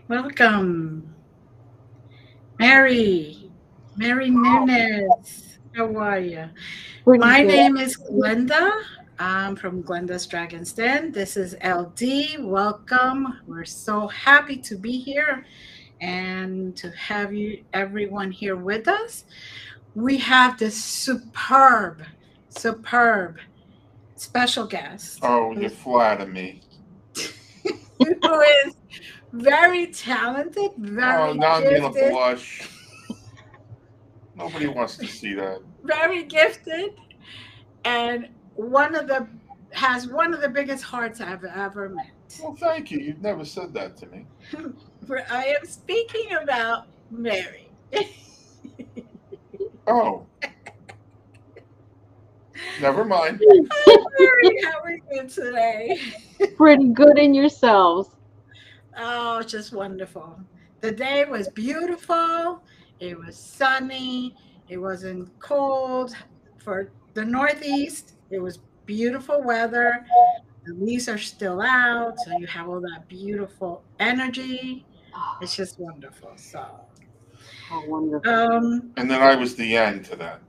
Welcome, Mary. Mary Nunez. How are you? Pretty My good. name is Glenda. I'm from Glenda's Dragon's Den. This is LD. Welcome. We're so happy to be here and to have you, everyone, here with us. We have this superb special guest Oh, you flatter me. who is very talented, Oh, very now I'm gonna gifted, blush. Nobody wants to see that. very gifted, and one of the biggest hearts I've ever met. Well, thank you. You've never said that to me. I am speaking about Mary. Oh, never mind. Mary, how are you today? Pretty good in yourselves. Oh, just wonderful. The day was beautiful. It was sunny. It wasn't cold. For the Northeast, it was beautiful weather. The leaves are still out, so you have all that beautiful energy. It's just wonderful. So, How wonderful. um, And then I was the end to that.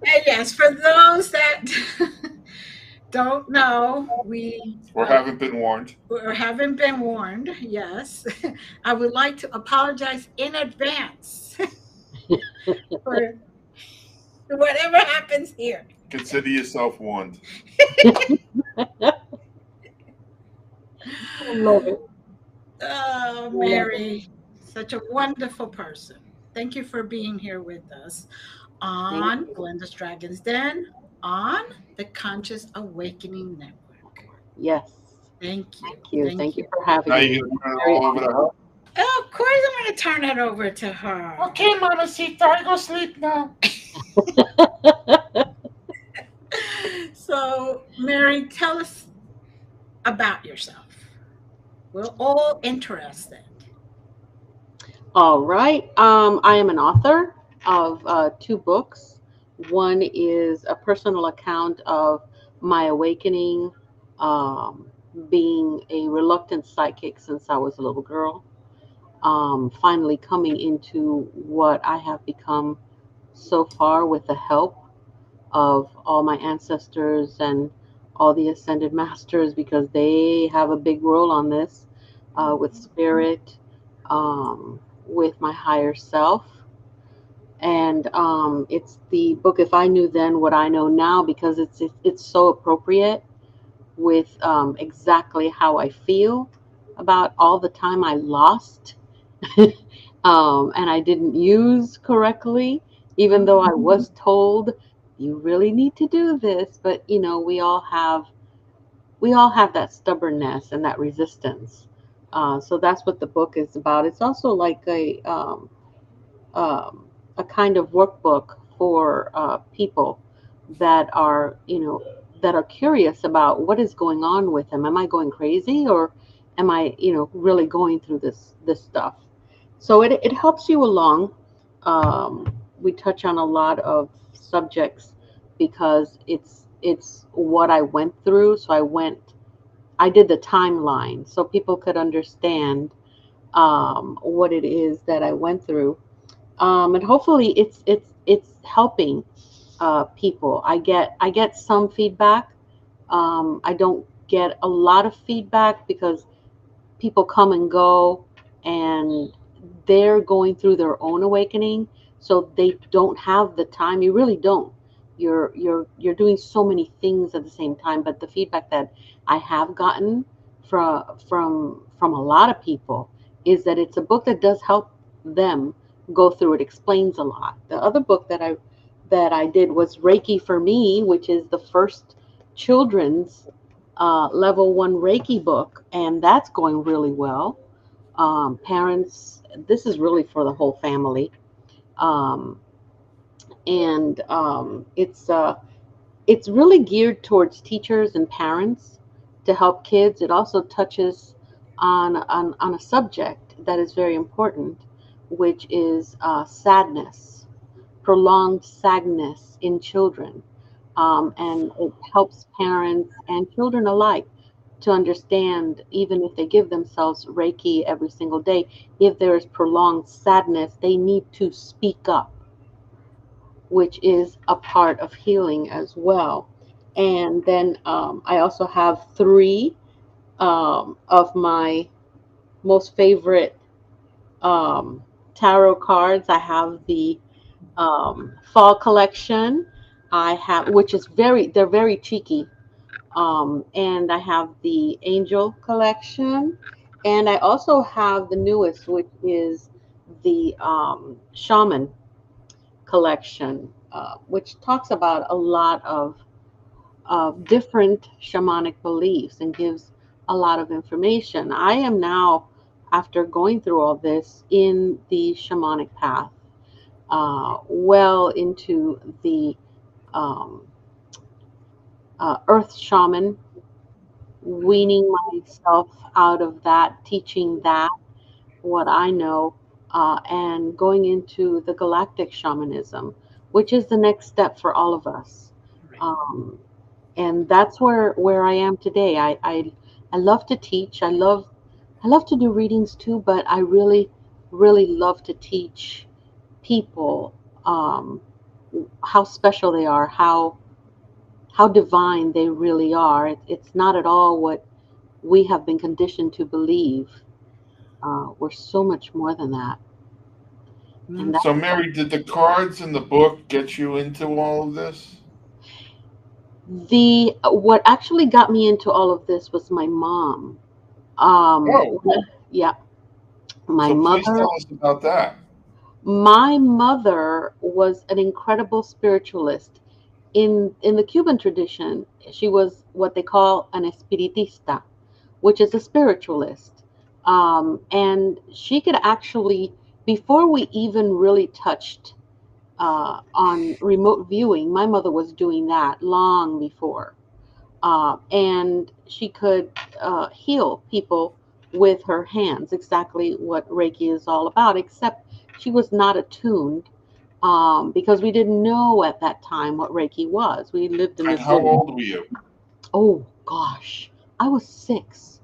and yes, for those that don't know, Or haven't been warned. or haven't been warned, yes, I would like to apologize in advance for whatever happens here. Consider yourself warned. I love it. Oh, I love it. Mary, such a wonderful person. Thank you for being here with us Thank on you. Glenda's Dragon's Den on the Conscious Awakening Network. Yes. Thank you. Thank you. Thank Thank you you. for having Now me. you're gonna turn it Very all over to her. Oh, of course, I'm going to turn it over to her. Okay, Mamacita, I go sleep now. So, Mary, tell us about yourself. We're all interested. All right. I am an author of two books. One is a personal account of my awakening, um, being a reluctant psychic since I was a little girl. Finally coming into what I have become so far with the help of all my ancestors and all the ascended masters because they have a big role on this with spirit. Um, with my higher self. And it's the book If I Knew Then What I Know Now, because it's so appropriate with exactly how I feel about all the time I lost and I didn't use correctly, even though I was told you really need to do this. But we all have that stubbornness and that resistance. So that's what the book is about. It's also like um, a kind of workbook for people that are, that are curious about what is going on with them. Am I going crazy, or am I, really going through this stuff? So it helps you along. We touch on a lot of subjects because it's what I went through. So I did the timeline so people could understand what it is that I went through, and hopefully it's helping people. I get some feedback. I don't get a lot of feedback because people come and go, and they're going through their own awakening, so they don't have the time. You really don't. You're doing so many things at the same time. But the feedback that I have gotten from a lot of people is that it's a book that does help them go through. It explains a lot. The other book that I did was Reiki for Me, which is the first children's level one Reiki book, and that's going really well. Parents, this is really for the whole family, um, and it's really geared towards teachers and parents to help kids. It also touches on a subject that is very important, which is sadness, prolonged sadness in children. And it helps parents and children alike to understand, even if they give themselves Reiki every single day, if there is prolonged sadness, they need to speak up, which is a part of healing as well. And then I also have three of my most favorite um, tarot cards. I have the fall collection. I have, which is they're very cheeky. And I have the angel collection. And I also have the newest, which is the shaman collection, which talks about a lot of different shamanic beliefs and gives a lot of information. I am now, after going through all this, in the shamanic path, well into the um, earth shaman, weaning myself out of that, teaching that, what I know, and going into the galactic shamanism, which is the next step for all of us. Um, and that's where I am today. I love to teach. I love to do readings too, but I really really love to teach people how special they are, how divine they really are. It's not at all what we have been conditioned to believe. We're so much more than that. And So, that's Mary, did the cards in the book get you into all of this? the what actually got me into all of this was my mom. Um, Oh, yeah, my so please mother. tell us about that. My mother was an incredible spiritualist. In the Cuban tradition, she was what they call an espiritista, which is a spiritualist. And she could actually, before we even really touched on remote viewing, my mother was doing that long before. And she could heal people with her hands, exactly what Reiki is all about, except she was not attuned, because we didn't know at that time what Reiki was. We lived in And this how little, old were you? oh gosh, I was 6.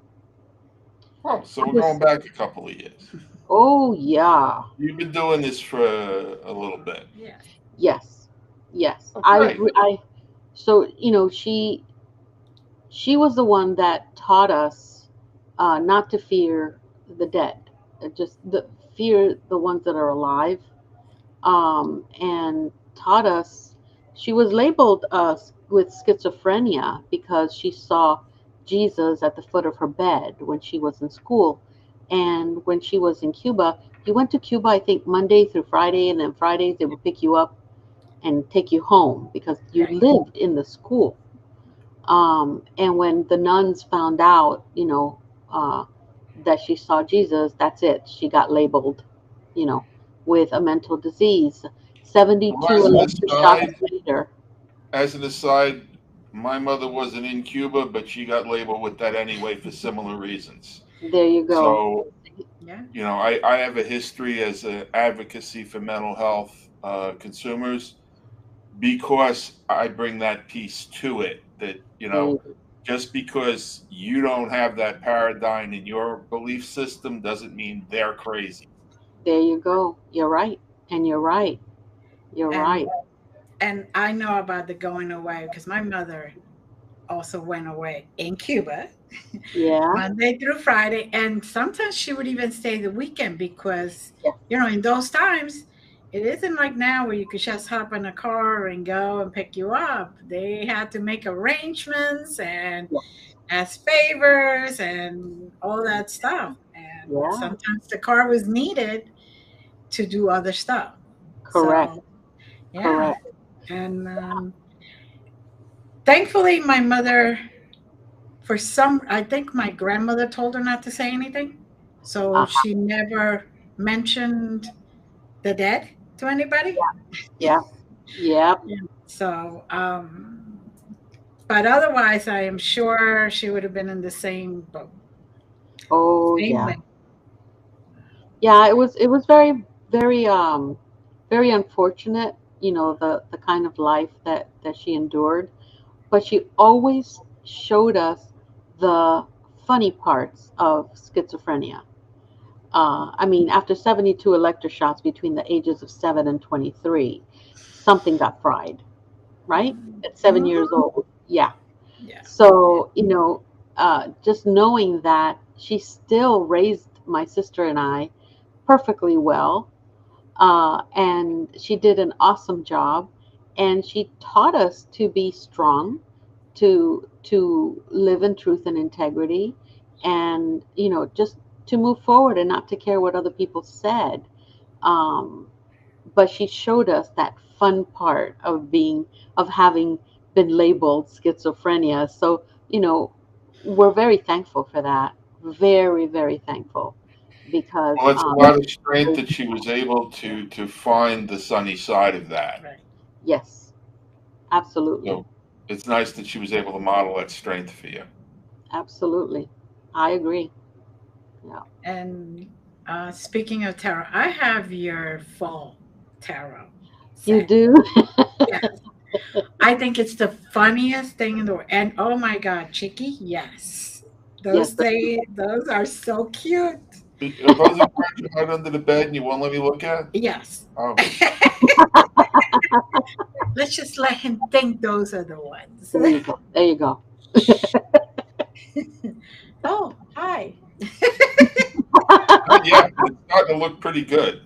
Oh, so I we're going was, back a couple of years. oh yeah, You've been doing this for a little bit. Yes. yes, yes. Oh, I, great. I, so, she was the one that taught us not to fear the dead, just fear the ones that are alive, and taught us. She was labeled with schizophrenia because she saw Jesus at the foot of her bed when she was in school. And when she was in Cuba, you went to Cuba, I think, Monday through Friday, and then Fridays they would pick you up and take you home because you Right. lived in the school. And when the nuns found out, that she saw Jesus, that's it. She got labeled, you know, with a mental disease. Well, 72 electroshock later. as an aside, my mother wasn't in Cuba, but she got labeled with that anyway for similar reasons. There you go. So, Yeah. I have a history as an advocacy for mental health consumers because I bring that piece to it that, There you go. just because you don't have that paradigm in your belief system doesn't mean they're crazy. There you go. You're right. And you're right. You're And right. I know about the going away because my mother also went away in Cuba Yeah. Monday through Friday, and sometimes she would even stay the weekend because Yeah. in those times it isn't like now where you could just hop in a car and go and pick you up. They had to make arrangements and Yeah. ask favors and all that stuff, and Yeah. sometimes the car was needed to do other stuff. Correct. So yeah, Correct. and thankfully my mother, for some, I think my grandmother told her not to say anything, so Uh-huh. she never mentioned the dead to anybody. Yeah. Yeah. Yeah. So but otherwise I am sure she would have been in the same boat, Oh, same yeah. way. Yeah, it was very, very very unfortunate, the kind of life that she endured, but she always showed us the funny parts of schizophrenia. I mean, after 72 electroshots between the ages of 7 and 23, something got fried, right? At 7 years Mhm. old. Yeah. Yeah. So, just knowing that she still raised my sister and I perfectly well, and she did an awesome job, and she taught us to be strong, to live in truth and integrity, and just to move forward and not to care what other people said. um, but she showed us that fun part of having been labeled schizophrenia. So we're very thankful for that, very, very thankful, because Well, it's a lot of strength that she was able to find the sunny side of that. Right. yes, absolutely. So it's nice that she was able to model that strength for you. Absolutely. I agree. Yeah. And speaking of tarot, I have your fall tarot You set. do? Yes. I think it's the funniest thing in the world. And oh my God, Chicky, yes. Yes. Those are so cute. Are those the cards you hide under the bed and you won't let me look at? Yes. Oh, Let's just let him think those are the ones. There you go. There you go. Oh, hi. not yet, but it's starting to look pretty good.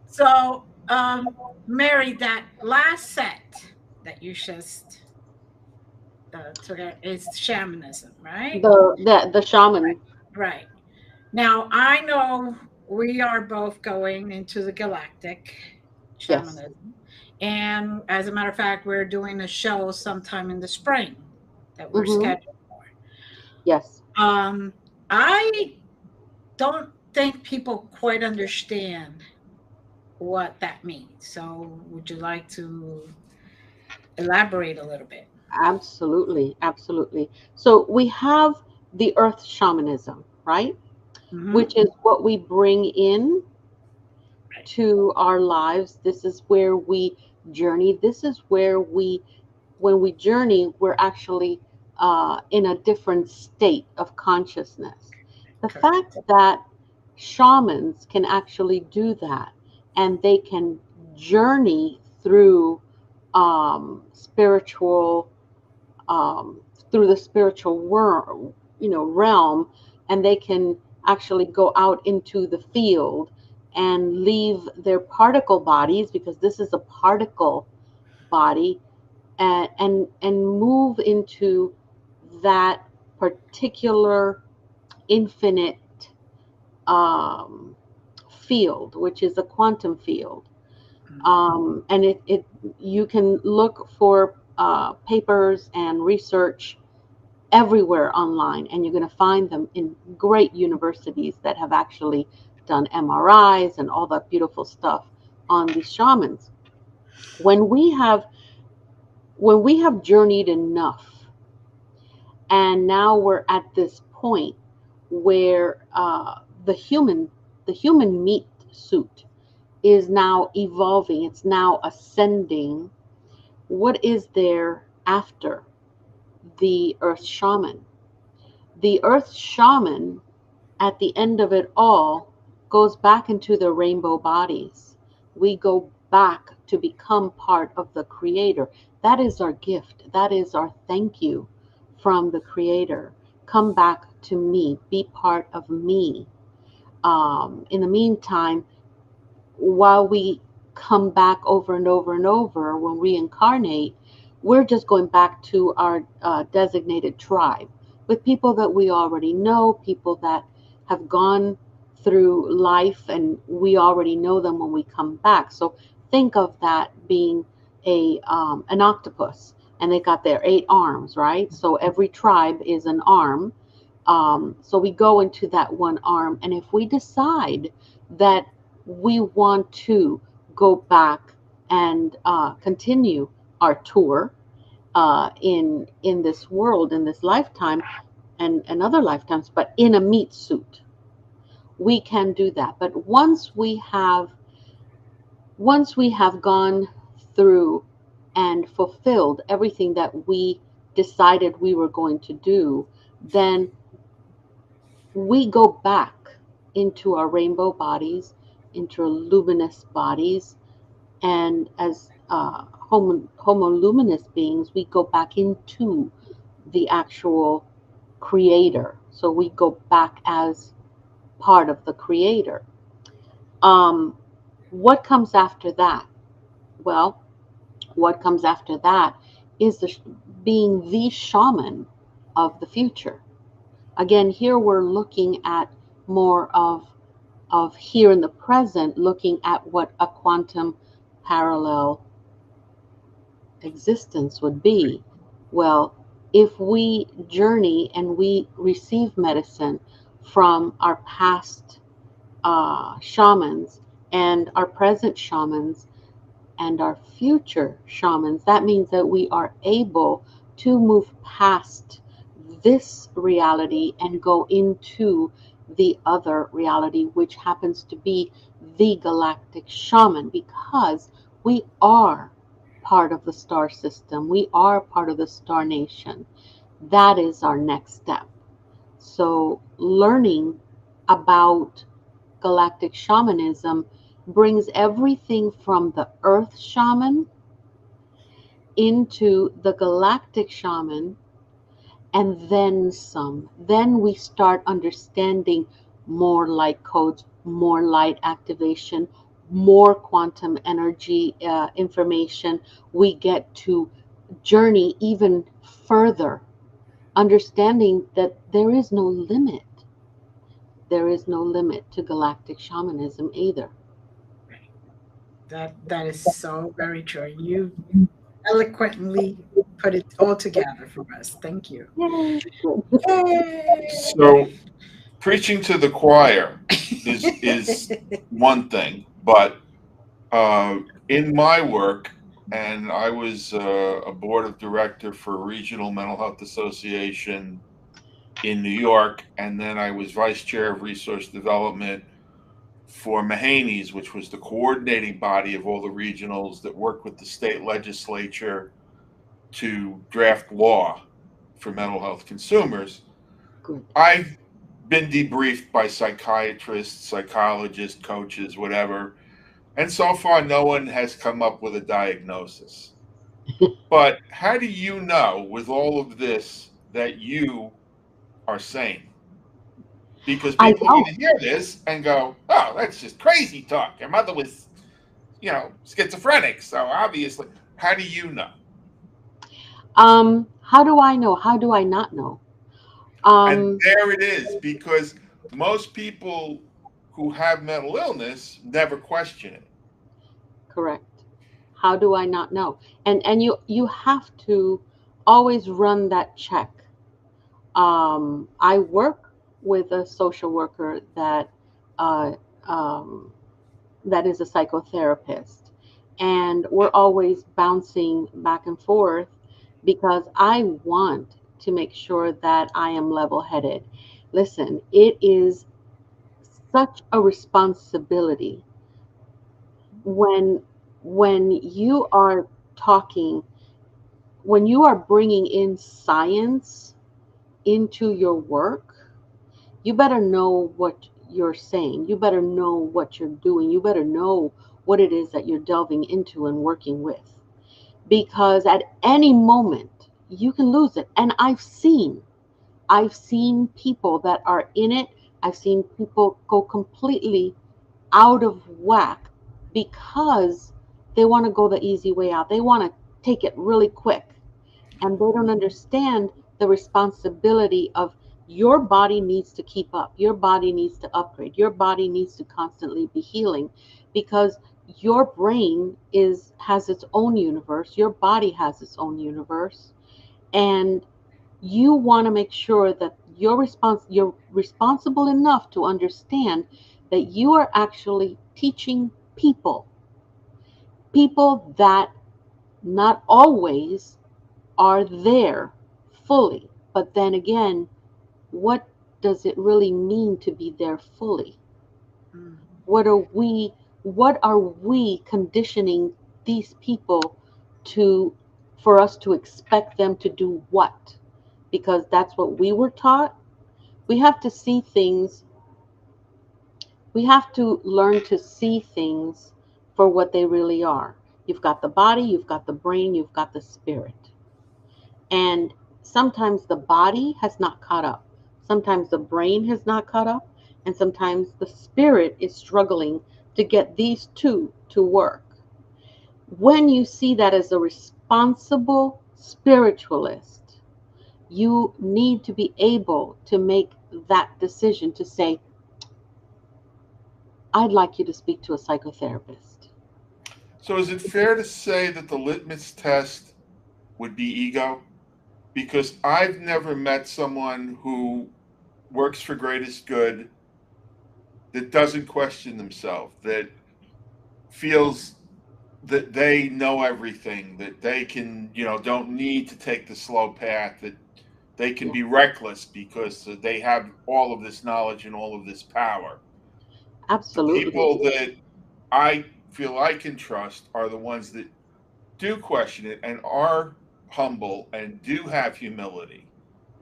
So, Mary, that last set that you just took out is shamanism, right? The shaman. Right. Now, I know we are both going into the galactic Yes. shamanism. And as a matter of fact, we're doing a show sometime in the spring that we're Mm-hmm. scheduled for. Yes. I don't think people quite understand what that means. So, would you like to elaborate a little bit? Absolutely. Absolutely. So we have the earth shamanism, right? Hmm. Which is what we bring in Right. to our lives. This is where we journey. This is where when we journey, we're actually in a different state of consciousness. The Correct. fact that shamans can actually do that, and they can journey through spiritual, um, through the spiritual realm, and they can actually go out into the field and leave their particle bodies, because this is a particle body, and move into that particular infinite um, field, which is a quantum field. And it you can look for papers and research everywhere online, and you're going to find them in great universities that have actually done MRIs and all that beautiful stuff on these shamans. When we have journeyed enough, and now we're at this point where the human meat suit is now evolving, it's now ascending. What is there after the earth shaman? The earth shaman, at the end of it all, goes back into the rainbow bodies. We go back to become part of the creator. That is our gift. That is our thank you from the creator. Come back to me, be part of me. In the meantime, while we come back over and over and over, when we reincarnate, we're just going back to our designated tribe with people that we already know, people that have gone through life, and we already know them when we come back. So think of that being an octopus, and they got their 8 arms, right? So every tribe is an arm. So we go into that one arm, and if we decide that we want to go back and continue our tour in this world, in this lifetime, and other lifetimes, but in a meat suit, we can do that. But once we have gone through and fulfilled everything that we decided we were going to do, then we go back into our rainbow bodies, into our luminous bodies, and as homo luminous beings, we go back into the actual creator. So we go back as part of the creator. Um, what comes after that? Well, what comes after that is being the shaman of the future. Again, here we're looking at more of here in the present, looking at what a quantum parallel existence would be. Well, if we journey and we receive medicine from our past shamans and our present shamans and our future shamans, that means that we are able to move past this reality and go into the other reality, which happens to be the galactic shaman, because we are part of the star system. We are part of the star nation. That is our next step. So learning about galactic shamanism brings everything from the earth shaman into the galactic shaman, and then some. Then we start understanding more light codes, more light activation, more quantum energy information. We get to journey even further, understanding that there is no limit. There is no limit to galactic shamanism either. That is so very true. You eloquently put it all together for us. Thank you. Yay. Yay! So preaching to the choir is one thing, but in my work, and I was a board of director for a regional mental health association in New York, and then I was vice chair of resource development for Mahaney's, which was the coordinating body of all the regionals that worked with the state legislature to draft law for mental health consumers. Good. I've been debriefed by psychiatrists, psychologists, coaches, whatever, and so far no one has come up with a diagnosis. But how do you know, with all of this, that you are sane? Because I people are going don't. to hear this and go, "Oh, that's just crazy talk." Your mother was, schizophrenic. So obviously, how do you know? How do I know? How do I not know? And Um, there it is, because most people who have mental illness never question it. Correct. How do I not know? And you have to always run that check. I work with a social worker uh, um, that is a psychotherapist, and we're always bouncing back and forth because I want to make sure that I am level-headed. Listen, it is such a responsibility when you are talking, when you are bringing in science into your work. You better know what you're saying. You better know what you're doing. You better know what it is that you're delving into and working with. Because at any moment, you can lose it. And I've seen people that are in it. I've seen people go completely out of whack because they want to go the easy way out. They want to take it really quick, and they don't understand the responsibility of your body needs to keep up, your body needs to upgrade, your body needs to constantly be healing, because your brain is has its own universe, your body has its own universe, and you want to make sure that you're responsible enough to understand that you are actually teaching people that not always are there fully. But then again, what does it really mean to be there fully? Mm. What are we conditioning these people to, for us to expect them to do what? Because that's what we were taught. We have to see things, we have to learn to see things for what they really are. You've got the body, you've got the brain, you've got the spirit. And sometimes the body has not caught up. Sometimes the brain has not caught up. And sometimes the spirit is struggling to get these two to work. When you see that as a responsible spiritualist, you need to be able to make that decision to say, I'd like you to speak to a psychotherapist. So is it fair to say that the litmus test would be ego? Because I've never met someone who works for greatest good that doesn't question themselves, that feels that they know everything, that they can, don't need to take the slow path, that they can Yeah, be reckless because they have all of this knowledge and all of this power. The absolutely. people that I feel I can trust are the ones that do question it and are humble and do have humility.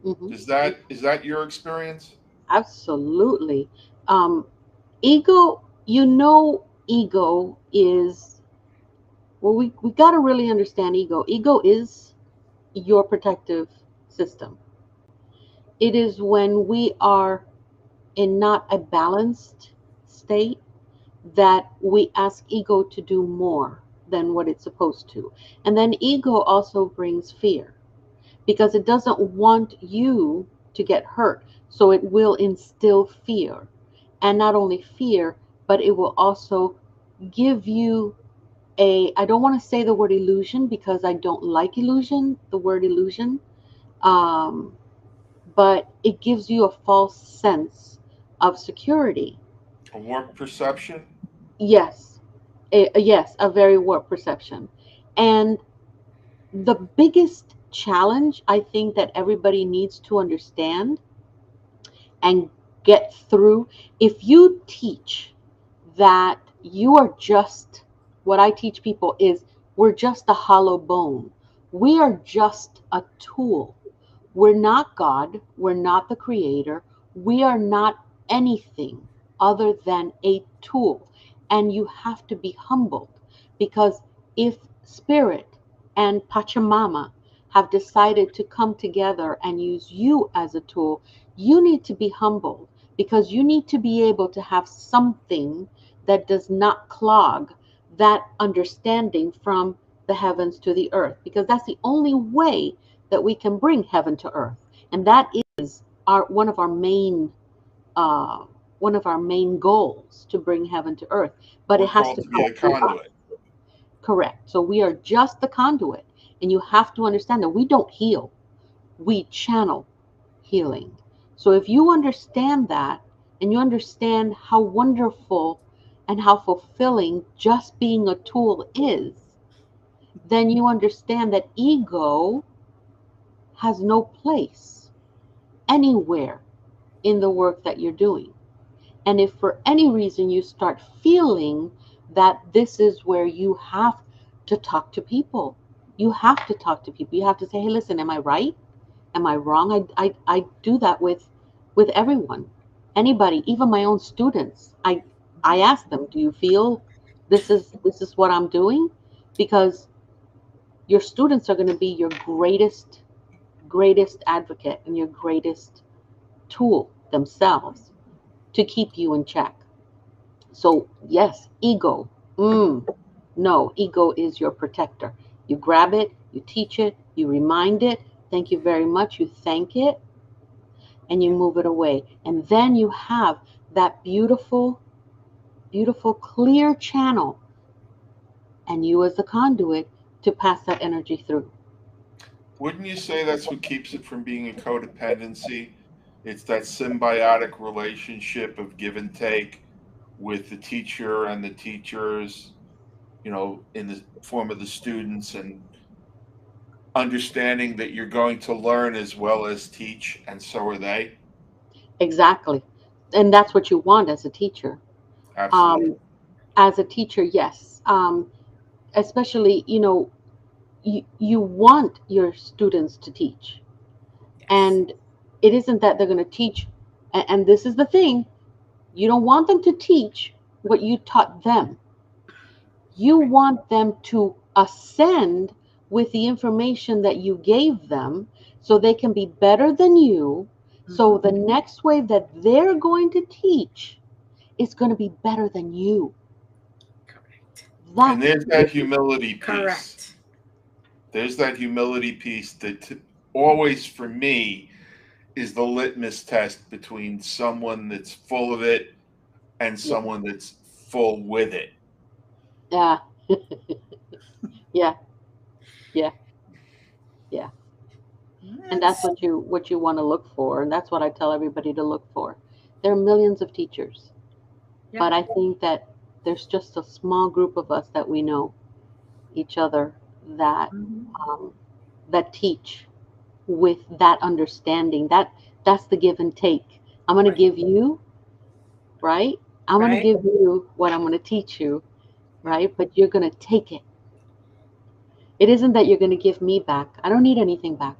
Hmm. Is that your experience? Absolutely. Um, ego, ego is, well, we got to really understand ego. Ego is your protective system. It is when we are in not a balanced state that we ask ego to do more than what it's supposed to. And then ego also brings fear because it doesn't want you to get hurt. So it will instill fear. And not only fear, but it will also give you I don't want to say the word illusion because I don't like the word illusion, um, but it gives you a false sense of security. A warped perception? Yes, yes, a very warped perception. And the biggest challenge I think that everybody needs to understand and get through, if you teach that you are just, what I teach people is, we're just a hollow bone. We are just a tool. We're not God. We're not the creator. We are not anything other than a tool. And you have to be humbled because if Spirit and Pachamama have decided to come together and use you as a tool, you need to be humbled because you need to be able to have something that does not clog that understanding from the heavens to the earth, because that's the only way that we can bring heaven to earth. And that is our uh, one of our main goals, to bring heaven to earth. But We're it has called to to be come the through us. conduit. Correct. So we are just the conduit. And you have to understand that we don't heal, we channel healing. So if you understand that, and you understand how wonderful and how fulfilling just being a tool is, then you understand that ego has no place anywhere in the work that you're doing. And if for any reason you start feeling that this is where you have to talk to people, you have to talk to people. You have to say, hey, listen, am I right? Am I wrong? I do that with everyone, anybody, even my own students. I ask them, do you feel this is what I'm doing? Because your students are going to be your greatest advocate and your greatest tool themselves to keep you in check. So yes, ego. No, ego is your protector. You grab it, you teach it, you remind it. Thank you very much. You thank it, and you move it away. And then you have that beautiful, beautiful, clear channel, and you as the conduit to pass that energy through. Wouldn't you say that's what keeps it from being a codependency? It's that symbiotic relationship of give and take with the teacher and the teachers, in the form of the students, and understanding that you're going to learn as well as teach, and so are they. Exactly. And that's what you want as a teacher. Absolutely. Um, as a teacher, yes. Especially, you want your students to teach. Yes. And it isn't that they're going to teach. And this is the thing, you don't want them to teach what you taught them. You Right. want them to ascend with the information that you gave them so they can be better than you. So Mhm. the next wave that they're going to teach is going to be better than you. Correct. And That's there's that humility piece. Correct. There's that humility piece that always, for me, is the litmus test between someone that's full of it and yeah, someone that's full with it. yeah, yeah, yeah, yeah. And that's That's what you want to look for, and that's what I tell everybody to look for. There are millions of teachers, yeah. but I think that there's just a small group of us that we know each other that Mhm. um, that teach with that understanding. That's the give and take. I'm going to Right. give you, right? I'm going to Right. give you what I'm going to teach you, Yeah. right? But you're going to take it. It isn't that you're going to give me back. I don't need anything back.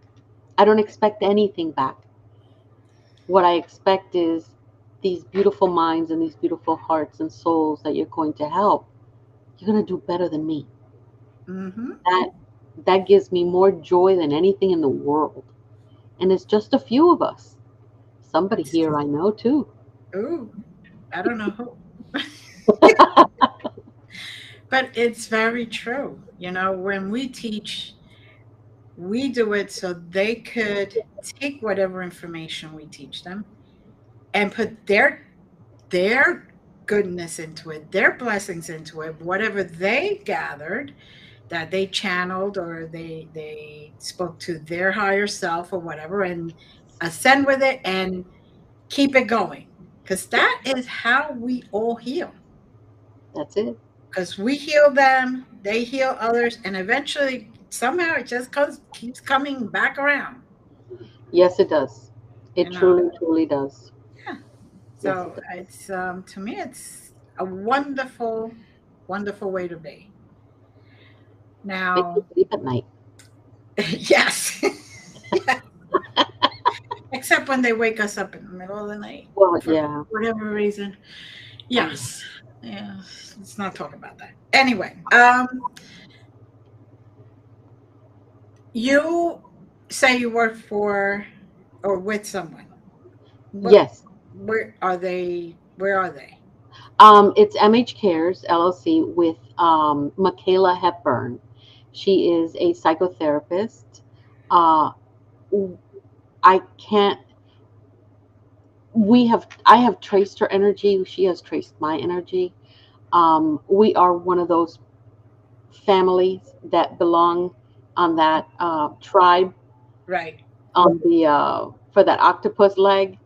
I don't expect anything back. What I expect is these beautiful minds and these beautiful hearts and souls that you're going to help. You're going to do better than me. Mm-hmm. That that gives me more joy than anything in the world. And it's just a few of us. Somebody here I know too. Ooh, I don't know who. But it's very true. When we teach, we do it so they could take whatever information we teach them and put their goodness into it, their blessings into it, whatever they gathered that they channeled or they spoke to their higher self or whatever, and ascend with it and keep it going. Because that is how we all heal. That's it. Because we heal them, they heal others, and eventually somehow it just keeps coming back around. Yes, it does. You It know, truly, truly does. yeah. Yes, it So does. it's to me it's a wonderful, wonderful way to be. Make you Now, sleep at night. yes, yeah. Except when they wake us up in the middle of the night Well, for yeah. whatever reason. Oh, Yes, yeah. Let's not talk about that. Anyway, you say you work for or with someone. What yes. Where are they? Where are they? It's MH Cares LLC with Michaela Hepburn. She is a psychotherapist. Uh, I can't. I have traced her energy. She has traced my energy. We are one of those families that belong on that tribe Right. on the for that octopus leg.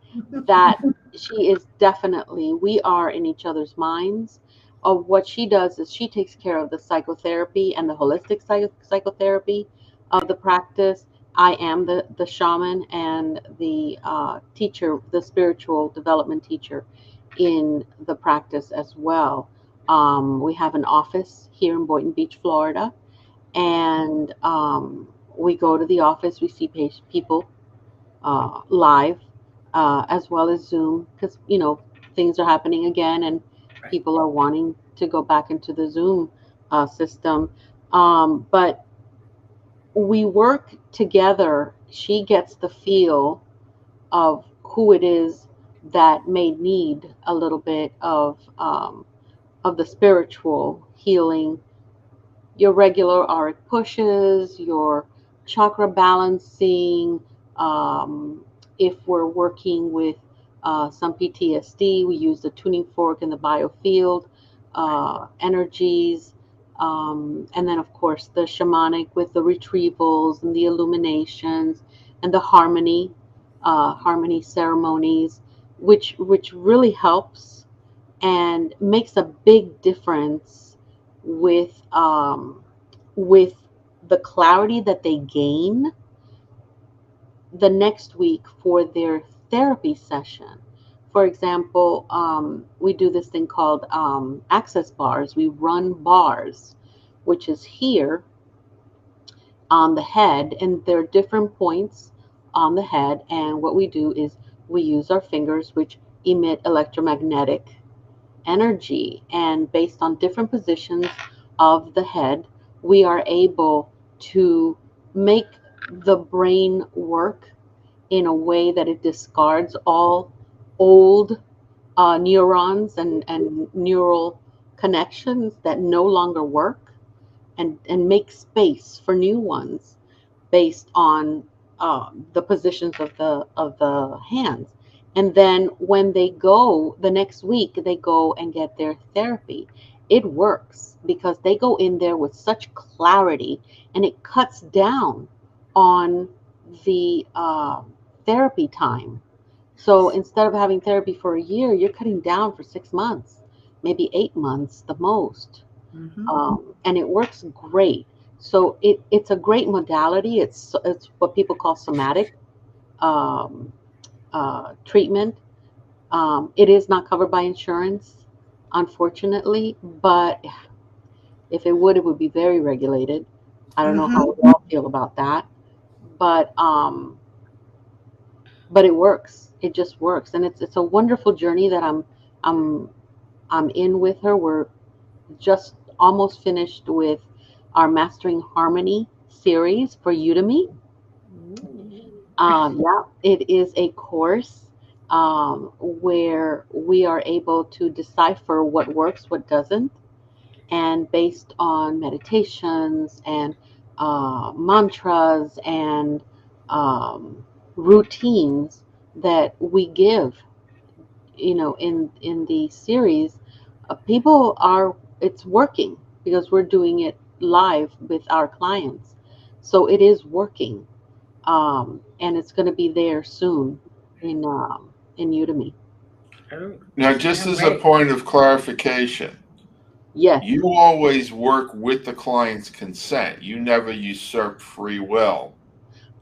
That she is definitely, we are in each other's minds. What she does is she takes care of the psychotherapy and the holistic psychotherapy of the practice. I am the shaman and the teacher, the spiritual development teacher in the practice as well. We have an office here in Boynton Beach, Florida, and we go to the office. We see people live, as well as Zoom, because things are happening again, and Right. people are wanting to go back into the Zoom system. But we work together. She gets the feel of who it is that may need a little bit of the spiritual healing, your regular auric pushes, your chakra balancing. Um, if we're working with some PTSD, we use the tuning fork and the biofield Right. energies. And then, of course, the shamanic with the retrievals and the illuminations and the harmony ceremonies, which really helps and makes a big difference with the clarity that they gain the next week for their therapy session. For example, we do this thing called access bars. We run bars, which is here on the head, and there are different points on the head. And what we do is we use our fingers, which emit electromagnetic energy, and based on different positions of the head, we are able to make the brain work in a way that it discards all old neurons and neural connections that no longer work, and make space for new ones based on the positions of the hands. And then when they go the next week, they go and get their therapy. It works because they go in there with such clarity, and it cuts down on the therapy time. So instead of having therapy for a year, you're cutting down for 6 months, maybe 8 months the most. Mm-hmm. And it works great. So it's a great modality. It's what people call somatic um, treatment. It is not covered by insurance, unfortunately, but if it would be very regulated. I don't know Mm-hmm. how we all feel about that, but but it works. It just works, and it's a wonderful journey that I'm I'm in with her. We're just almost finished with our Mastering Harmony series for Udemy. Ooh. Yeah, it is a course where we are able to decipher what works, what doesn't, and based on meditations and mantras and um, routines that we give, in the series, people are it's working because we're doing it live with our clients, so it is working, and it's going to be there soon in Udemy. Oh, Now, just can't as a wait. point of clarification, Yes. you always work with the client's consent. You never usurp free will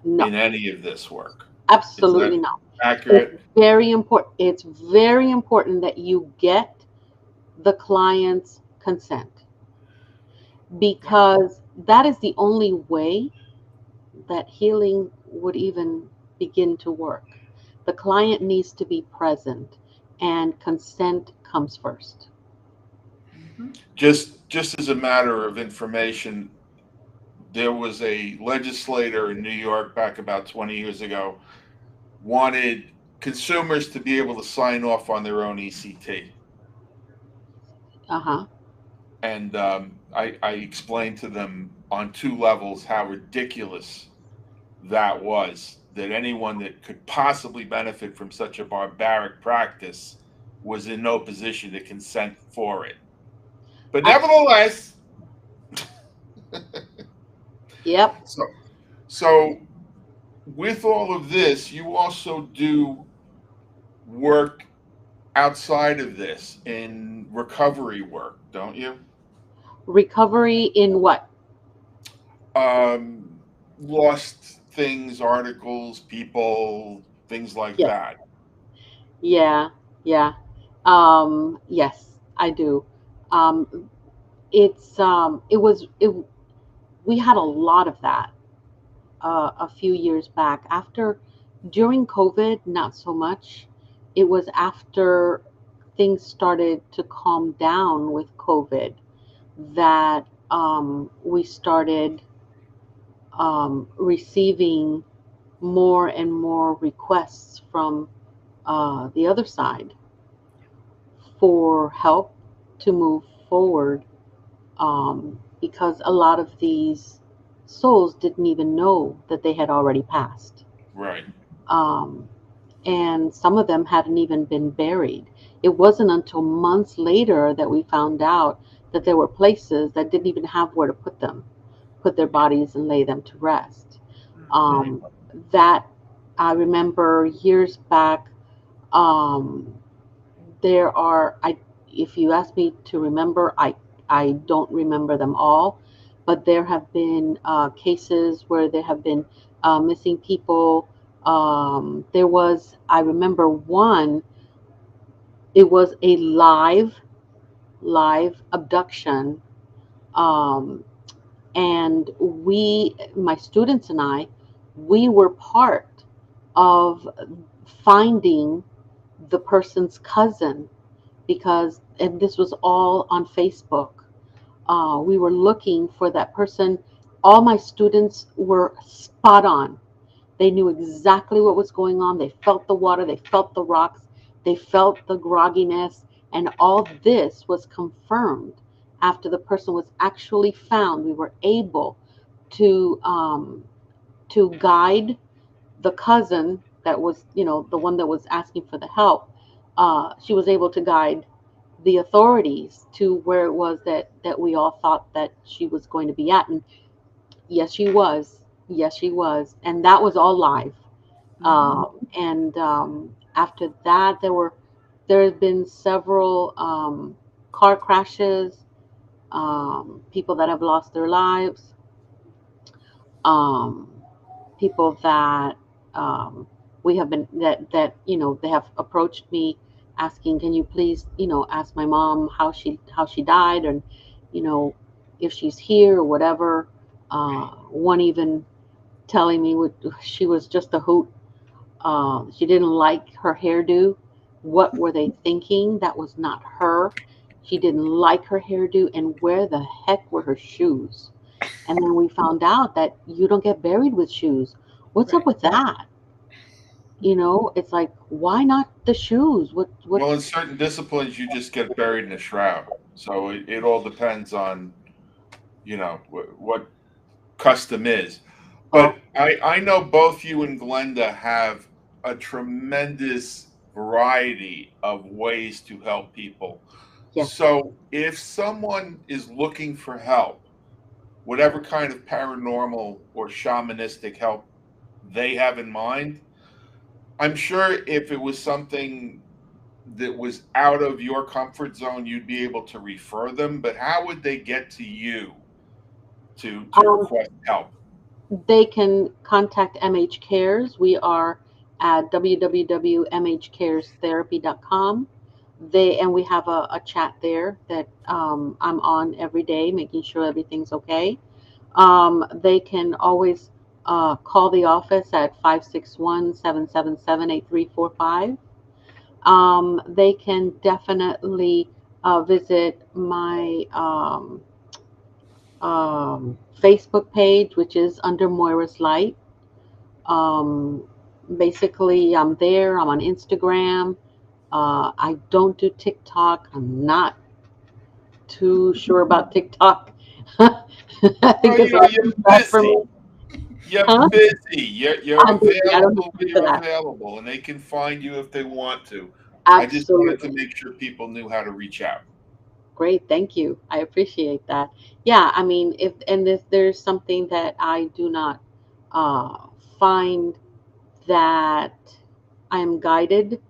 No, in any of this work. Is absolutely that not. It's accurate? very important. It's very important that you get the client's consent, Yeah. because that is the only way that healing would even begin to work. The client needs to be present, and consent comes first. Mm-hmm. Just as a matter of information, there was a legislator in New York back about 20 years ago wanted consumers to be able to sign off on their own ECT. Uh-huh. And I explained to them on two levels how ridiculous that was, that anyone that could possibly benefit from such a barbaric practice was in no position to consent for it. But I nevertheless, Yep. so, so with all of this, you also do work outside of this in recovery work, don't you? Recovery in what? Um, Lost things, articles, people, things like Yes. that. Yeah. Yeah. Yes, I do. Um, we had a lot of that a few years back. During COVID, not so much. It was after things started to calm down with COVID that we started receiving more and more requests from the other side for help to move forward, because a lot of these souls didn't even know that they had already passed. Right. Um, and some of them hadn't even been buried. It wasn't until months later that we found out that there were places that didn't even have where to put their bodies and lay them to rest. Right. Um, that I remember years back. Um, there are I If you ask me to remember, I don't remember them all, but there have been cases where there have been missing people. There was, I remember one. It was a live abduction, um, and my students and we were part of finding the person's cousin, because, and this was all on Facebook. We were looking for that person. All my students were spot on. They knew exactly what was going on. They felt the water, they felt the rocks, they felt the grogginess, and all this was confirmed after the person was actually found. We were able to guide the cousin that was, the one that was asking for the help. She was able to guide the authorities to where it was that we all thought that she was going to be at. And yes, she was. Yes, she was. And that was all live. Mm-hmm. And after that, there have been several car crashes, people that have lost their lives, um, people that um, we have been that they have approached me asking, can you please ask my mom how she died, and you know if she's here or whatever. One even telling me she was just a hoot. She didn't like her hairdo. What were they thinking? That was not her. She didn't like her hairdo, and where the heck were her shoes? And then we found out that you don't get buried with shoes. What's up Right. with that? It's like, why not the shoes? What? Well, in certain disciplines, you just get buried in a shroud. So it all depends on, what custom is. Oh, But I know both you and Glenda have a tremendous variety of ways to help people. yes. So if someone is looking for help, whatever kind of paranormal or shamanistic help they have in mind, I'm sure if it was something that was out of your comfort zone, you'd be able to refer them. But how would they get to you to Um, request help? they can contact MH Cares. We are at www.mhcarestherapy.com. We have a chat there that I'm on every day, making sure everything's okay. They can always call the office at 561-777-8345. They can definitely visit my Facebook page, which is under Moira's Light. Um, Basically, I'm there. I'm on Instagram. I don't do TikTok. I'm not too sure about TikTok. I Oh, think it's all you're too bad for me. busy. You're Huh? busy. You're I'm busy. I don't have available when time for you're that. available, and they can find you if they want to. I just wanted to Absolutely. make sure people knew how to reach out. Great. Thank you. I appreciate that. Yeah. I mean, if there's something that I do not uh, find that I am guided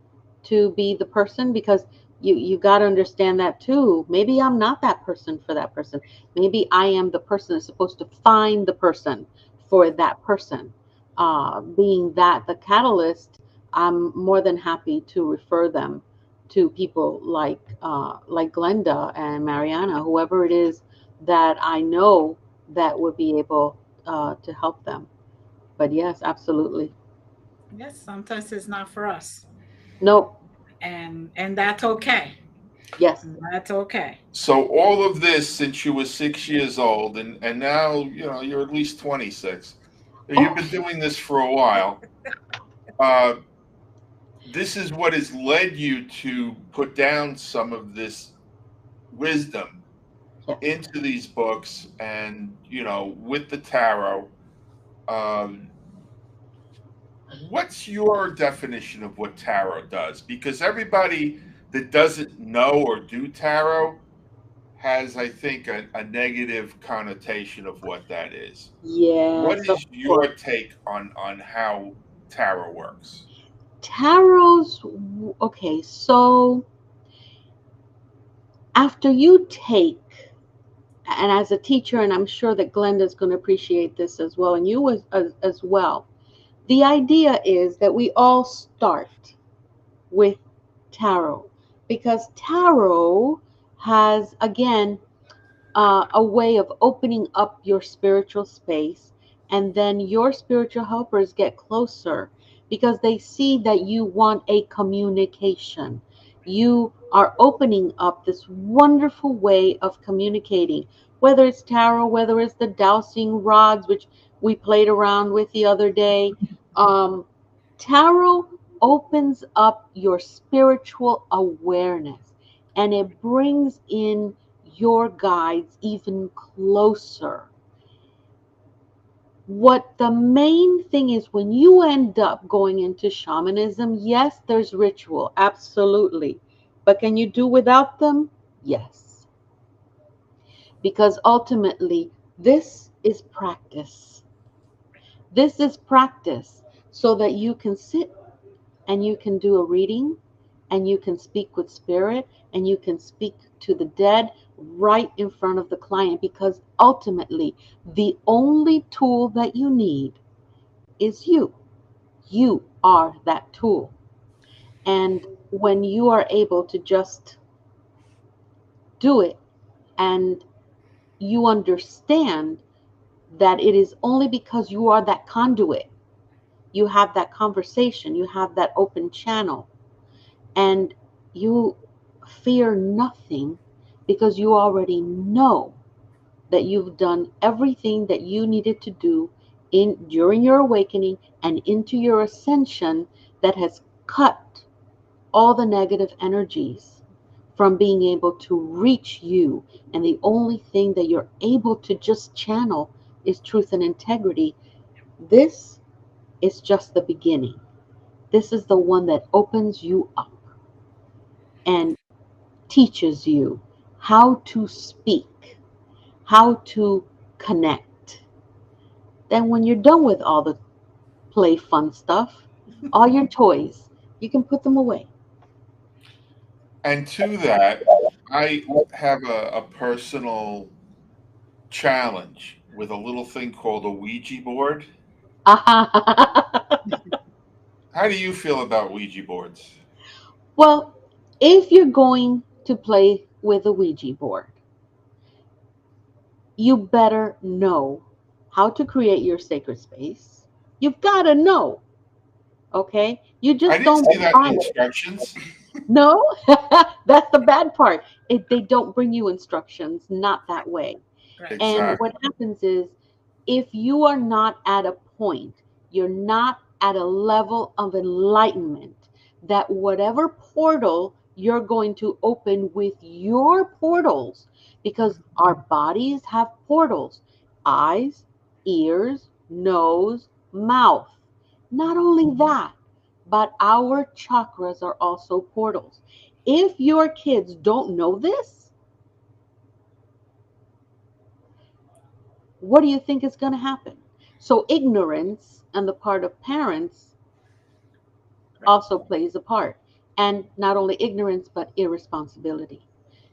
to be the person, because you got to understand that too. Maybe I'm not that person for that person. Maybe I am the person that's supposed to find the person for that person. Being that the catalyst, I'm more than happy to refer them to people like Glenda and Mariana, whoever it is that I know that would be able to help them. But yes, absolutely. Yes, sometimes it's not for us, Nope. and that's okay. Yes. That's okay. So all of this since you were 6 years old, and now you're at least 26. You've Oh, been doing this for a while. Uh, this is what has led you to put down some of this wisdom yes. into these books, and with the tarot. Um, what's your definition of what tarot does? Because everybody that doesn't know or do tarot has, I think, a negative connotation of what that is. What Yes, of is course. your take on how tarot works? Tarot's okay. So after you take, and as a teacher, and I'm sure that Glenda's going to appreciate this as well, and you as well. The idea is that we all start with tarot, because tarot has, again, a way of opening up your spiritual space, and then your spiritual helpers get closer because they see that you want a communication. You are opening up this wonderful way of communicating, whether it's tarot, whether it's the dowsing rods, which we played around with the other day. um, Tarot opens up your spiritual awareness, and it brings in your guides even closer. What the main thing is, when you end up going into shamanism, yes, there's ritual, absolutely. But can you do without them? Yes. Because ultimately, this is practice. This is practice so that you can sit and you can do a reading, and you can speak with spirit, and you can speak to the dead right in front of the client, because ultimately the only tool that you need is you. You are that tool. And when you are able to just do it, and you understand that it is only because you are that conduit, you have that conversation, you have that open channel, and you fear nothing, because you already know that you've done everything that you needed to do in during your awakening and into your ascension, that has cut all the negative energies from being able to reach you. And the only thing that you're able to just channel is truth and integrity. This is just the beginning. This is the one that opens you up and teaches you how to speak, how to connect. Then, when you're done with all the play fun stuff, all your toys, you can put them away. And to that, I have a personal challenge with a little thing called a Ouija board. How do you feel about Ouija boards? Well, if you're going to play with a Ouija board, you better know how to create your sacred space. You've got to know, okay? You I just didn't don't see that in buy the it. instructions. No, that's the bad part. They don't bring you instructions, not that way. Right. And what Exactly. happens is, if you are not at a point, you're not at a level of enlightenment that whatever portal you're going to open with your portals, because our bodies have portals: eyes, ears, nose, mouth. Not only that, but our chakras are also portals. If your kids don't know this, what do you think is going to happen? So, ignorance on the part of parents Right. also plays a part. And not only ignorance, but irresponsibility.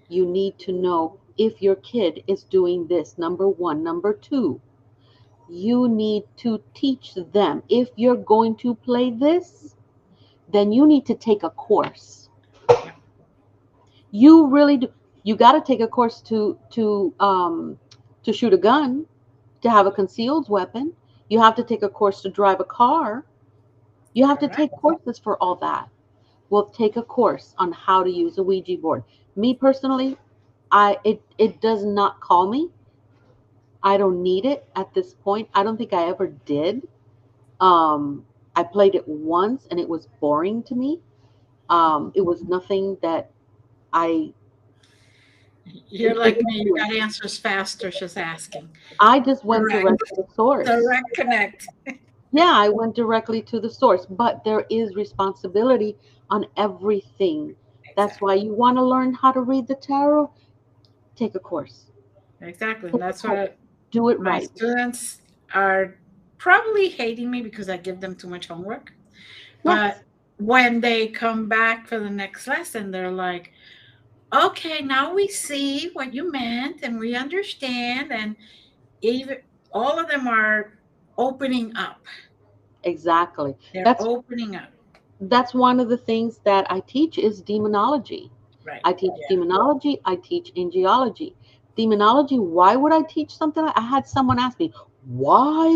You need to know if your kid is doing this, number one. Number two, you need to teach them. If you're going to play this, then you need to take a course. Yeah. You really do. You got to take a course to shoot a gun, to have a concealed weapon. You have to take a course to drive a car. You have to Correct. take courses for all that. Well, take a course on how to use a Ouija board. Me personally, it does not call me. I don't need it at this point. I don't think I ever did. I played it once and it was boring to me. It was nothing that I You're it like me. didn't You do got anything. answers faster just asking. I just went Direct. direct to the source. Direct connect. Yeah, I went directly to the source, but there is responsibility on everything. That's Exactly. why you want to learn how to read the tarot, take a course. Exactly. And Take a that's course. what Do it my right. students are probably hating me because I give them too much homework. But Yes, when they come back for the next lesson, they're like, okay, now we see what you meant and we understand. And even all of them are opening up. exactly. They're That's opening up. that's one of the things that I teach is demonology. Right. I teach Yeah. demonology, I teach angiology. Demonology, why would I teach something? I had someone ask me, why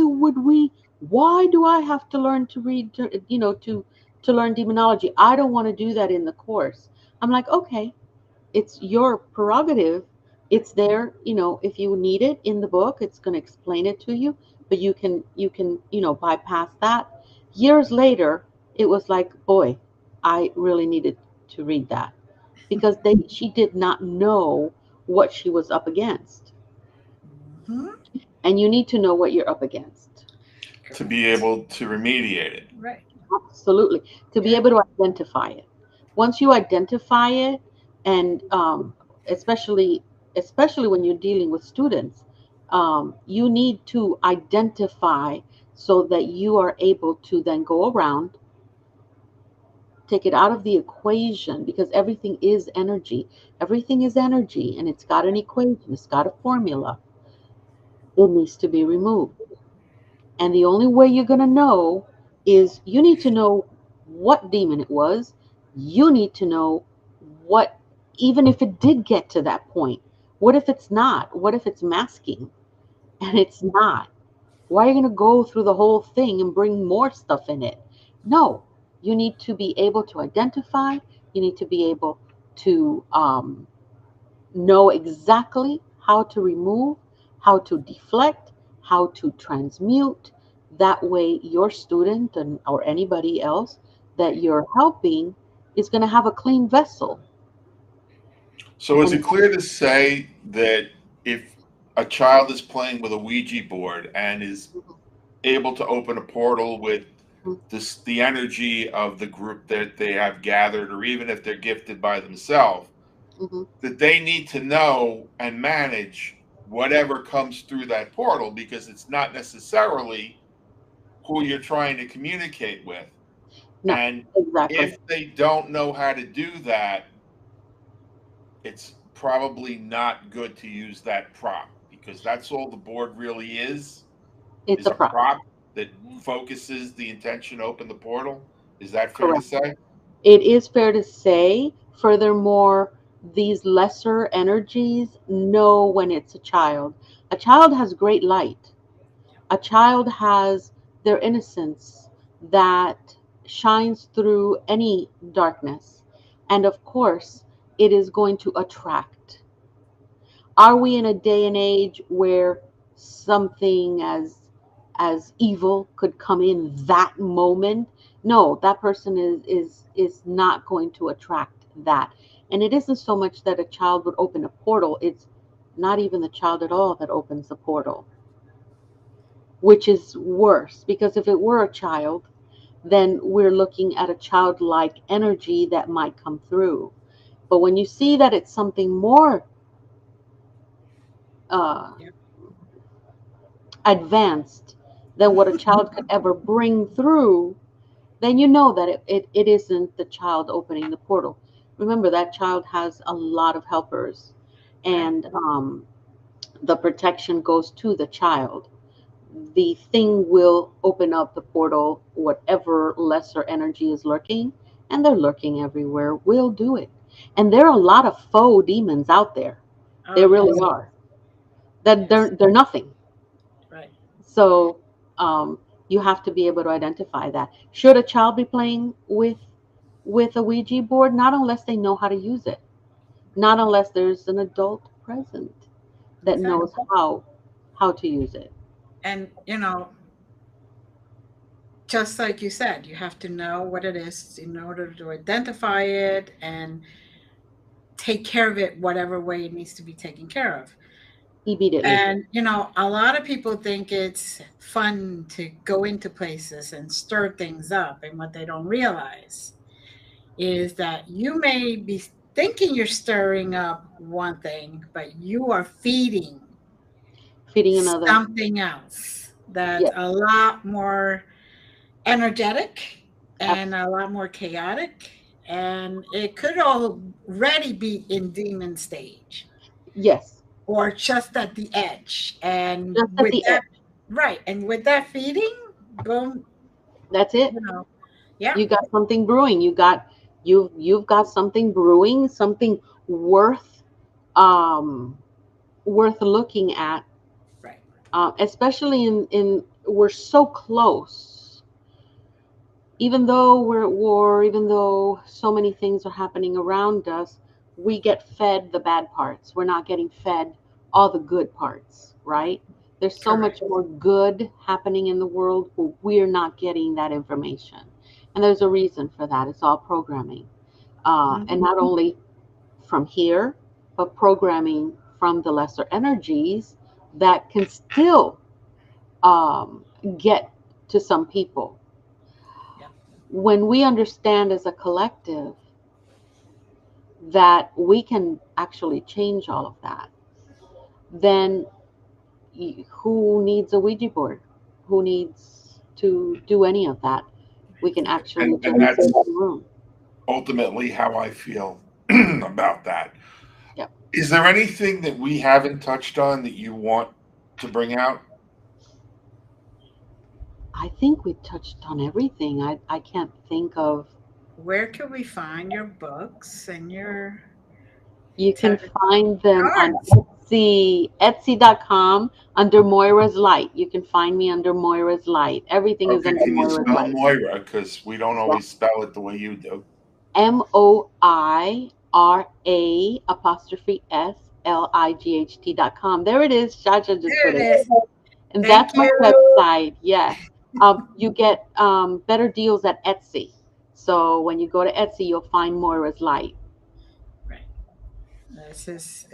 do I have to learn to read, to learn demonology? I don't want to do that in the course. I'm like, okay, it's your prerogative. It's there, if you need it in the book, it's going to explain it to you, but you can bypass that. Years later, it was like, boy, I really needed to read that because she did not know what she was up against. Hmm. And you need to know what you're up against. to be Correct. able to remediate it. Right. Absolutely. To be Yeah. able to identify it. Once you identify it, and especially especially when you're dealing with students, you need to identify so that you are able to then go around, take it out of the equation, because everything is energy. Everything is energy, and it's got an equation, it's got a formula. It needs to be removed. And the only way you're going to know is you need to know what demon it was. You need to know what, even if it did get to that point, what if it's not? What if it's masking and Right. it's not? Why are you going to go through the whole thing and bring more stuff in it? No, you need to be able to identify, you need to be able to know exactly how to remove, how to deflect, how to transmute. That way, your student or anybody else that you're helping is going to have a clean vessel. So is And it clear to say that if a child is playing with a Ouija board and is able to open a portal with the energy of the group that they have gathered, or even if they're gifted by themselves, mhm, that they need to know and manage whatever comes through that portal because it's not necessarily who you're trying to communicate with. no, And exactly. if they don't know how to do that, it's probably not good to use that prop because that's all the board really It's is a a problem. prop that focuses the intention to open the portal. Is that fair to Correct. say? It is fair to say, furthermore, these lesser energies know when it's a child. A child has great light. A child has their innocence that shines through any darkness. And of course, it is going to attract. Are we in a day and age where something as as evil could come in that moment. No, that person is not going to attract that. And it isn't so much that a child would open a portal, it's not even the child at all that opens the portal, which is worse, because if it were a child, then we're looking at a childlike energy that might come through. But when you see that it's something more uh, Yeah. advanced than what a child could ever bring through, then you know that it isn't the child opening the portal. Remember, that child has a lot of helpers, Right. and the protection goes to the child. The thing will open up the portal, whatever lesser energy is lurking, and they're lurking everywhere, will do it. And there are a lot of faux demons out there. Oh There really yes. are. That Yes. they're nothing. Right. So you have to be able to identify that. Should a child be playing with a Ouija board? Not unless they know how to use it. Not unless there's an adult present that Exactly. knows how to use it. And just like you said, you have to know what it is in order to identify it and take care of it whatever way it needs to be taken care of. Immediately. And a lot of people think it's fun to go into places and stir things up, and what they don't realize is that you may be thinking you're stirring up one thing, but you are feeding Feeding another. something else that's Yes, a lot more energetic and absolutely. a lot more chaotic, and it could already be in demon stage Yes. or just at the edge. And Just at with the that, edge. right, and with that feeding, boom, That's it. you know, yeah, You got something brewing. You've got something brewing, something worth um worth looking at, right, especially in we're so close. Even though we're at war, even though so many things are happening around us, we get fed the bad parts. We're not getting fed all the good parts, right? There's so correct. much more good happening in the world, but we're not getting that information. And there's a reason for that. It's all programming. And Mhm. not only from here, but programming from the lesser energies that can still um, get to some people. Yeah, When we understand as a collective that we can actually change all of that, then who needs a Ouija board? Who needs to do any of that? We can actually And just sit that's in the room. ultimately how I feel about that. Yep. Is there anything that we haven't touched on that you want to bring out? I think we touched on everything. I can't think of. where can we find your books and your You can tarot find them on cards? Etsy, Etsy.com under Moira's Light. You can find me under Moira's Light. Everything is Okay, under can you Moira's spell Light. Moira? Because we don't Yeah. always spell it the way you do. Moira apostrophe SLIGHT.com. There it is. Shaja just There put it it. is. And Thank that's my you. website. Yes. You get better deals at Etsy. So when you go to Etsy, you'll find Moira's Light. Right. This is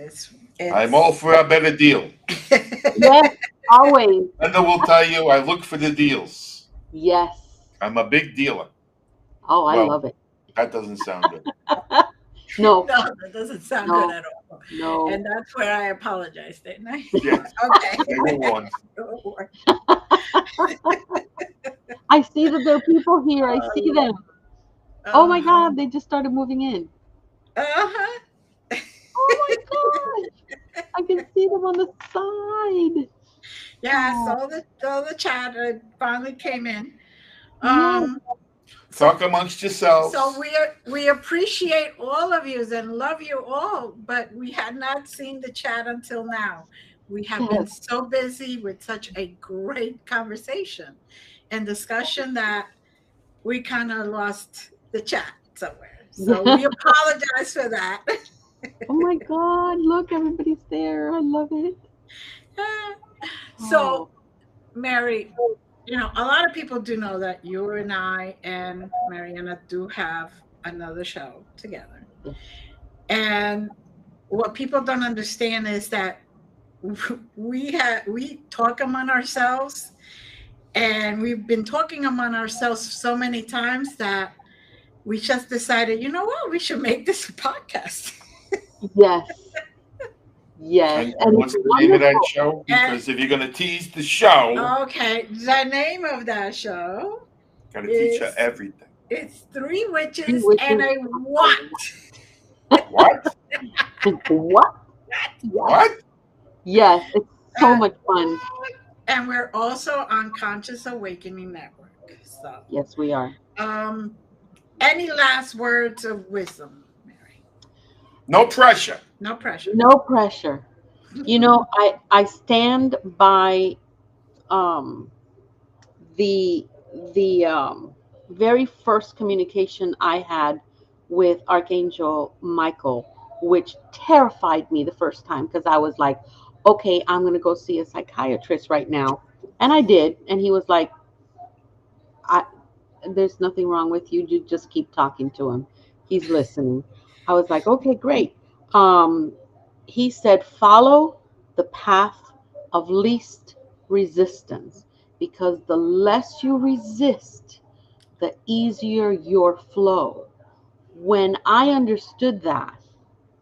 I'm all it's for a better deal. Yes, always. Linda will tell you I look for the deals. Yes. I'm a big dealer. Oh, I Well, love it. that doesn't sound good. No, no, that doesn't sound good no, at all. no. And that's where I apologize, didn't I? Yes, Okay. they were warned. I see that there are people here. I see them. Oh my Uh-huh. God, they just started moving in. Uh-huh. Oh my gosh, I can see them on the side. Yes, Oh, all the chat finally came in. yes, Um, Talk so amongst so yourselves. we appreciate all of you and love you all, but we had not seen the chat until now. We have been yes. so busy with such a great conversation and discussion that we kind of lost the chat somewhere. So we apologize for that. Oh my God, look, everybody's there. I love it. So Oh, Mary, a lot of people do know that you and I and Mariana do have another show together. Yes. And what people don't understand is that we talk among ourselves, and we've been talking among ourselves so many times that we just decided, you know what, we should make this a podcast. Yes. Yes. And And it's what's the name of that wonderful. show? And Because if you're going to tease the show, okay, the name of that show got to teach her is everything. it's Three Three Witches and witches. a What? What? What? Yes. What? Yes. It's so Uh, much fun. and we're also on Conscious Awakening Network. So, Yes, we are. um, any last words of wisdom, Mary? No pressure. No pressure. No pressure. I stand by um the the very first communication I had with Archangel Michael, which terrified me the first time because I was like, okay, I'm gonna go see a psychiatrist right now. And I did, and he was like, I there's nothing wrong with you. You just keep talking to him. He's listening. I was like, okay, great. Um, he said, follow the path of least resistance because the less you resist, the easier your flow. When I understood that,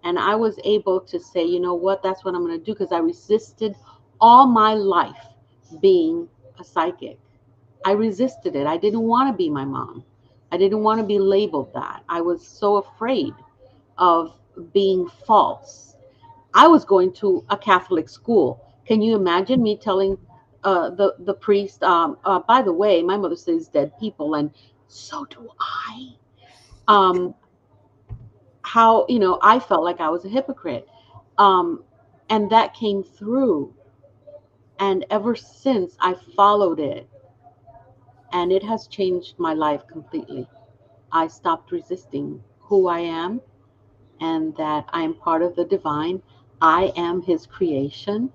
and I was able to say, you know what, that's what I'm going to do because I resisted all my life being a psychic. I resisted it. I didn't want to be my mom. I didn't want to be labeled that. I was so afraid of being false. I was going to a Catholic school. Can you imagine me telling the priest, by the way, my mother says dead people, and so do I. Um, how I felt like I was a hypocrite, um, and that came through. And ever since I followed it, and it has changed my life completely. I stopped resisting who I am and that I am part of the divine. I am his creation.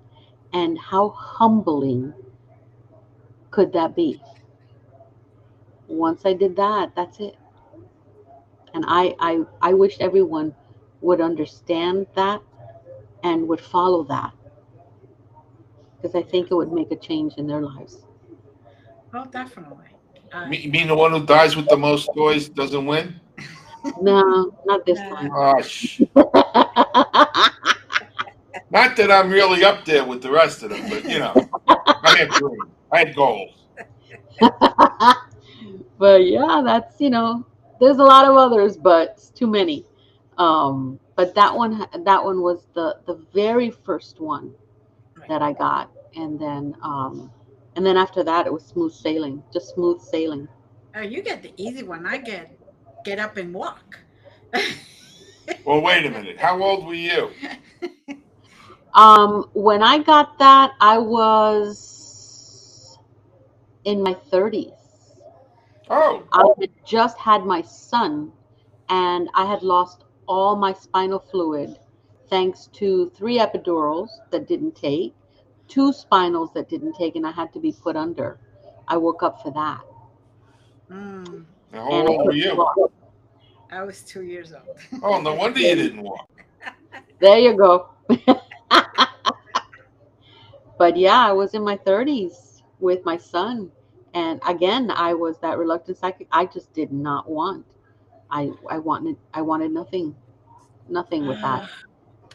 And how humbling could that be? Once I did that, that's it. And I wish everyone would understand that and would follow that because I think it Yes. would make a change in their lives. Oh, definitely. You mean the one who dies with the most toys doesn't win? No, not this Nah. time. Gosh. Not that I'm really up there with the rest of them, but I had dreams. I had goals. But yeah, that's there's a lot of others, but it's too many. But that one was the very first one Right. that I got, and then after that it was smooth sailing, just smooth sailing. Oh, you get the easy one. I get up and walk. Well, wait a minute. How old were you? When I got that, I was in my 30s. Oh, I had just had my son, and I had lost all my spinal fluid thanks to 3 epidurals that didn't take, 2 spinals that didn't take, and I had to be put under. I woke up for that, Mm, how and I old were couldn't you? walk. I was 2 years old. Oh, no wonder you didn't walk. There you go. But yeah, I was in my 30s with my son, and again, I was that reluctant psychic. I just did not want. I wanted nothing with that. Ah,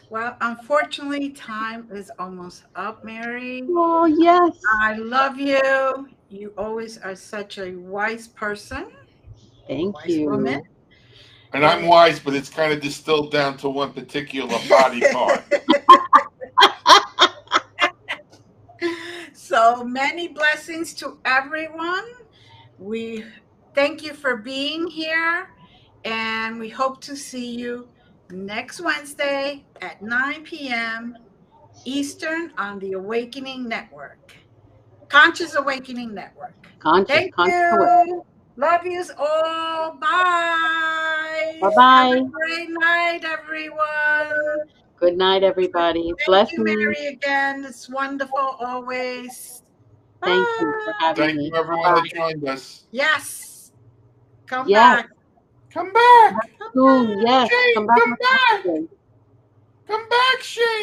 well, unfortunately, time is almost up, Mary. Oh yes, I love you. You always are such a wise person, thank wise woman. you. And And I'm wise, but it's kind of distilled down to one particular body part. so many blessings to everyone. We thank you for being here, and we hope to see you next Wednesday at 9 p.m. Eastern on the Awakening Network, Conscious Awakening Network. Conscious, Thank conscious aware. you. Love yous all. Bye. Bye Have a bye. great night, everyone. Good night, everybody. Thank you, Blessings. Mary, again. It's wonderful always. Thank you for Bye. having Thank me. you, everyone Bye. that joined us. Yes. Come Yes, back. Come back. Come soon. back. Yes, come Shane, back come with back. questions. Come back, Shane.